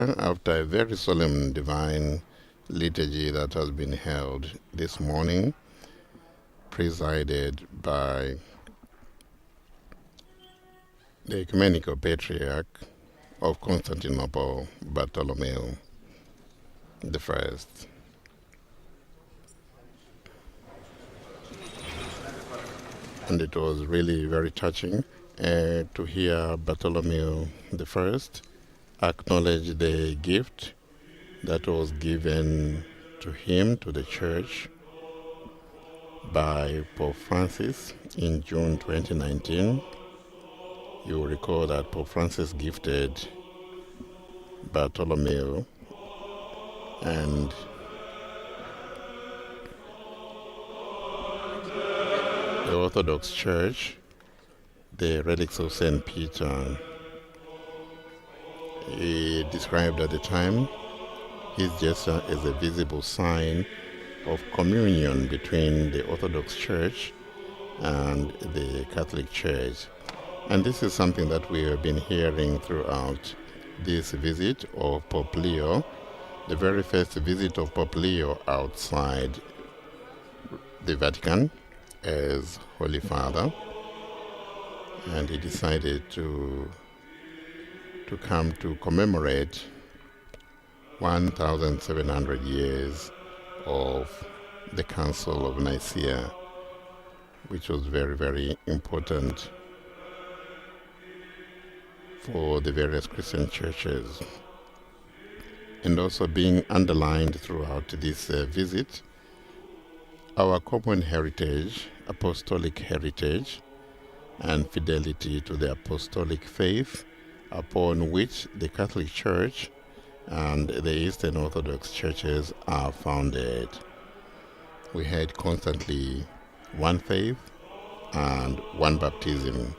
After a very solemn divine liturgy that has been held this morning, presided by the Ecumenical Patriarch of Constantinople, Bartholomew I. And it was really very touching to hear Bartholomew I acknowledge the gift that was given to him, to the Church, by Pope Francis in June 2019. You will recall that Pope Francis gifted Bartholomew and the Orthodox Church the relics of St. Peter. He described at the time his gesture as a visible sign of communion between the Orthodox Church and the Catholic Church. And this is something that we have been hearing throughout this visit of Pope Leo, the very first visit of Pope Leo outside the Vatican as Holy Father. And he decided to come to commemorate 1,700 years of the Council of Nicaea, which was very, very important for the various Christian churches. And also being underlined throughout this visit, our common heritage, apostolic heritage, and fidelity to the apostolic faith upon which the Catholic Church and the Eastern Orthodox churches are founded. We had constantly one faith and one baptism.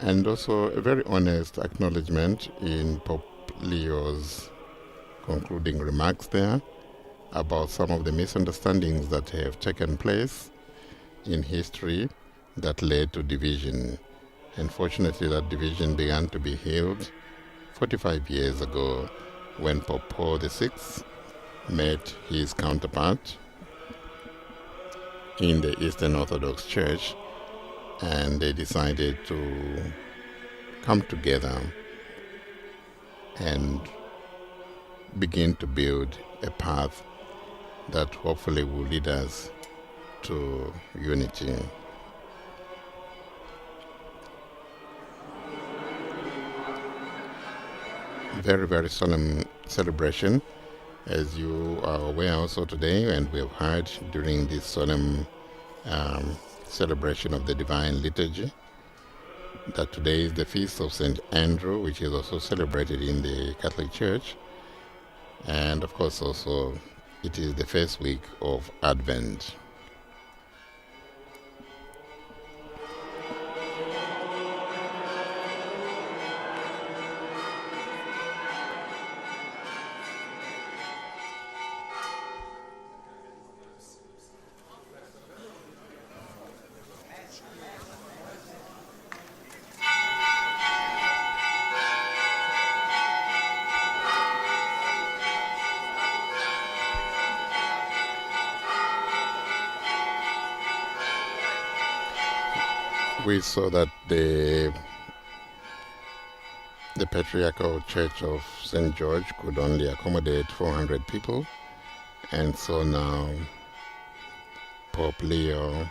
And also a very honest acknowledgement in Pope Leo's concluding remarks there about some of the misunderstandings that have taken place in history that led to division. Unfortunately, that division began to be healed 45 years ago when Pope Paul VI met his counterpart in the Eastern Orthodox Church, and they decided to come together and begin to build a path that hopefully will lead us to unity. Very, very solemn celebration, as you are aware also today, and we have heard during this solemn celebration of the Divine Liturgy, that today is the feast of St. Andrew, which is also celebrated in the Catholic Church. And of course also it is the first week of Advent. We saw that the Patriarchal Church of St. George could only accommodate 400 people, and so now Pope Leo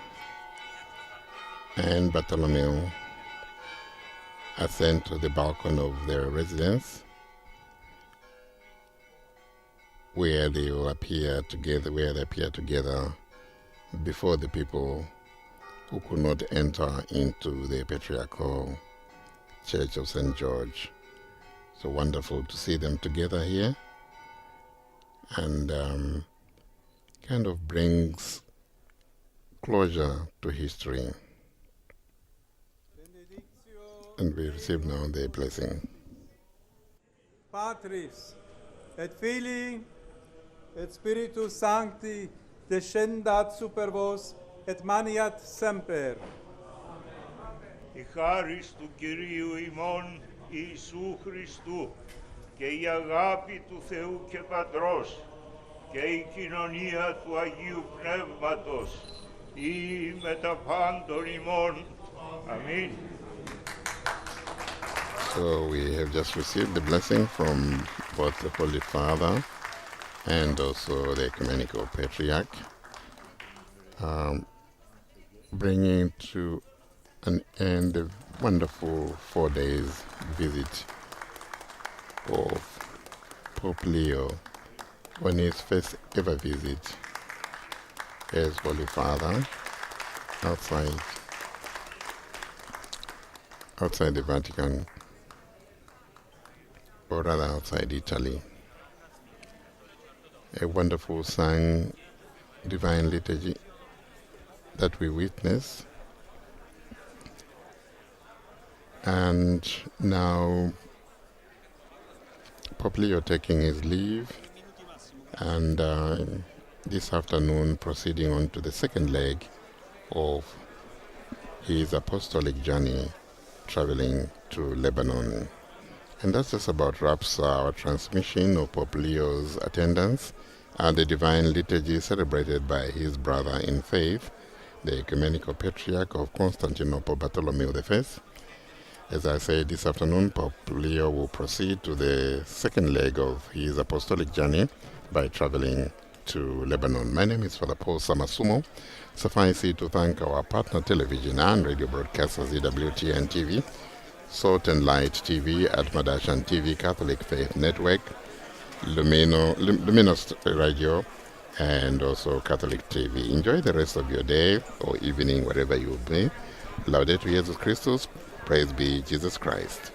and Bartholomew ascend to the balcony of their residence, where they will appear together, before the people who could not enter into the Patriarchal Church of St. George. So wonderful to see them together here, and kind of brings closure to history. And we receive now the blessing. Patris, et Filii, et Spiritus Sancti, descendat super vos, et maniat semper. Η χάρις του Κυρίου ημών Ιησού Χριστού και η αγάπη του Θεού και Πατρός και η κοινωνία του Αγίου Πνεύματος ή με τα πάντων ημών. Αμήν. So we have just received the blessing from both the Holy Father and also the Ecumenical Patriarch, bringing to an end the wonderful 4 days visit of Pope Leo on his first ever visit as Holy Father outside the Vatican, or rather outside Italy. A wonderful sung divine liturgy that we witness. And now Pope Leo taking his leave, and this afternoon proceeding on to the second leg of his apostolic journey, traveling to Lebanon. And that just about wraps our transmission of Pope Leo's attendance at the divine liturgy celebrated by his brother in faith, the Ecumenical Patriarch of Constantinople, Bartholomew I. As I said, this afternoon, Pope Leo will proceed to the second leg of his apostolic journey by traveling to Lebanon. My name is Father Paul Samasumo. Suffice it to thank our partner television and radio broadcasters, EWTN TV, Salt and Light TV, Atmadashan TV, Catholic Faith Network, Luminous Radio, and also Catholic TV. Enjoy the rest of your day or evening, wherever you may. Laudetur Jesus Christus. Praise be Jesus Christ.